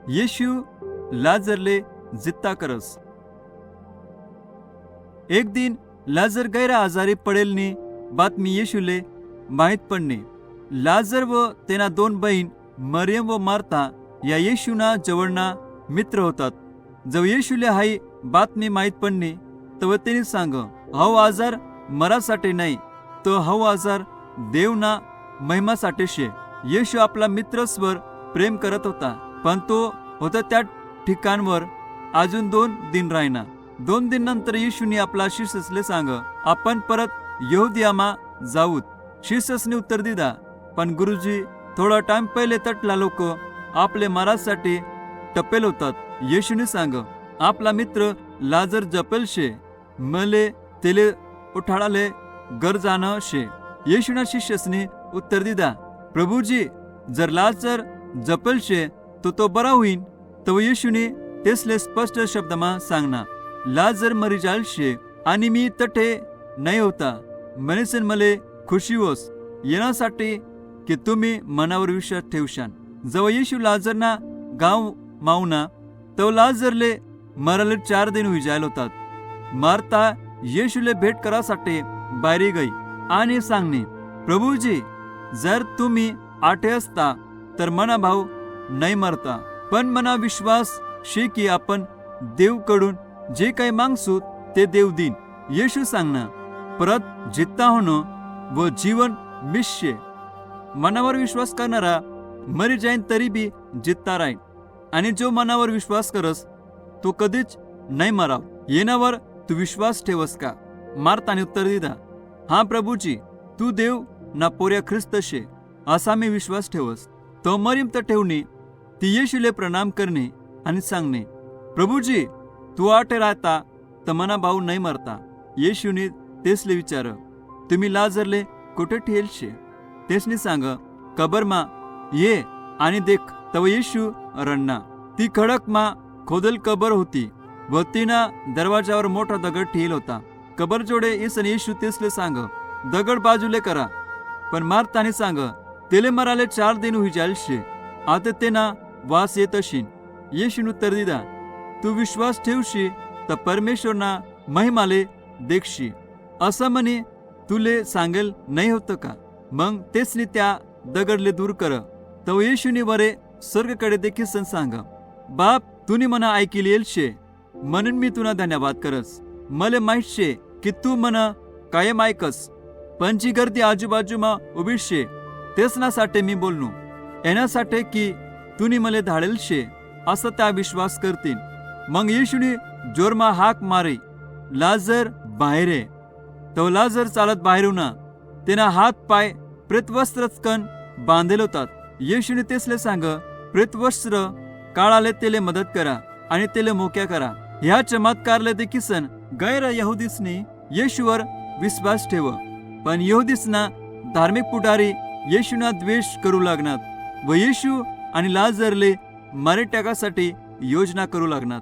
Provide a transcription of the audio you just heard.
येशू लाजरले जित्ता करस. एक दिन लाजर गैरा आजारी पडेलनी बातमी येशूले माहीत पडणे. लाजर व तेना 2 बहीण मरियम व मार्था या येशूना जवळना मित्र होतात. जव येशूले हाई बातमी माहीत पडणे तव त्यांनी सांग, हो आजार मरासाठी नाही, तो हो आजार देवना महिमासाठी शे. येशू आपला मित्रस्वर प्रेम करत होता, पण तो होता त्या ठिकाणवर अजून 2 दिन राहिना. 2 दिन नंतर येशूने आपला शिष्यसले सांग, आपण परत यहुदियामा जाऊत. शिष्यसने उत्तर दिदा, पण गुरुजी थोडा टाइम पहिले तटला लोक आपले मारासाठी टपेल होतात. येशूने सांग, आपला मित्र लाजर जपेल शे, मले तेले उठाडाले गरजानं शे. येशूना शिष्यसने उत्तर दिदा, प्रभुजी जर लाजर जपेल शे तो बरा होईन. तो येशूने तेसले स्पष्ट शब्दमा सांगना, लाजर मरी जाल शे आणि मी तठे नाही होता. म्हणेसन मले खुशी होस येण्यासाठी की तुम्ही मनावर विश्वास ठेवशान. जवळ येशू लाजरना गाव मावना तो लाजरले मराले 4 दिन होई जायल होतात. मार्था येशूले भेट करासाठी बाहेर गई आणि सांगणे, प्रभुजी जर तुम्ही आठे असता तर मना भाऊ नाही मरता. पण मना विश्वास शे की आपण देवकडून जे काही मागसू ते देव दिन. येशू सांगना, परत जित्ता होणं व जीवन मिश्य. मनावर विश्वास करणारा मरी जाईन तरी बी जित्ता राहीन, आणि जो मनावर विश्वास करस तो कधीच नाही मराव. येण्यावर तू विश्वास ठेवस का? मार्ताने उत्तर दिदा, हा प्रभुजी, तू देव ना पोऱ्या ख्रिस्त शे असा मी विश्वास ठेवस. तो मरियम तर ठेवणे ती येशूले प्रणाम करणे आणि सांगणे, प्रभुजी तू आठे राहता तर मना भाऊ नाही मरता. येशूने तेसले विचार, तुम्ही लाजरले कुठे ठेल शे? तेसने सांग, कबरमा ये आणि देख. तव येशू रडना. ती खडक मा खोदल कबर होती व तिना दरवाजावर मोठा दगड ठेल होता. कबर जोडे येशू तेसले सांग, दगड बाजूले करा. पण मार्ताने सांग, तेले मराले 4 दिन होई जाल शे, आता तेना वास येत अशीन. येशून उत्तर दिदा, तू विश्वास ठेवशी तर परमेश्वरना महिमाले देखशी असं म्हणे तुले सांगेल नाही होतं का? मग तेसनी त्या दगडले दूर कर. तो येशूने वरे स्वर्गकडे देखील सांग, बाप तुनी मना ऐकील येल शे म्हणून मी तुला धन्यवाद करस. मले माहित शे की तू मना कायम ऐकस, पण जी गर्दी आजूबाजूमा उभी शे तेसनासाठी मी बोलनो येण्यासाठी की तुनी मले धाडेल शे असं त्या विश्वास करतील. मग येशूने जोरमा हाक मारी, लाजर बाहेर. तो लाजर चालत बाहेर होना. तेना हात पाय प्रेतवस्त्रकन बांधेल होतात. येशूने तेसले सांग, प्रेतवस्त्र काळाले तेले मदत करा आणि तेले मोक्या करा. ह्या चमत्कारले देखीसन गैर यहुदीसनी येशूवर विश्वास ठेव. पण यहुदीसना धार्मिक पुढारी येशूना द्वेष करू लागणार व येशू आणि लाजरले मारे टाकासाठी योजना करू लागणार.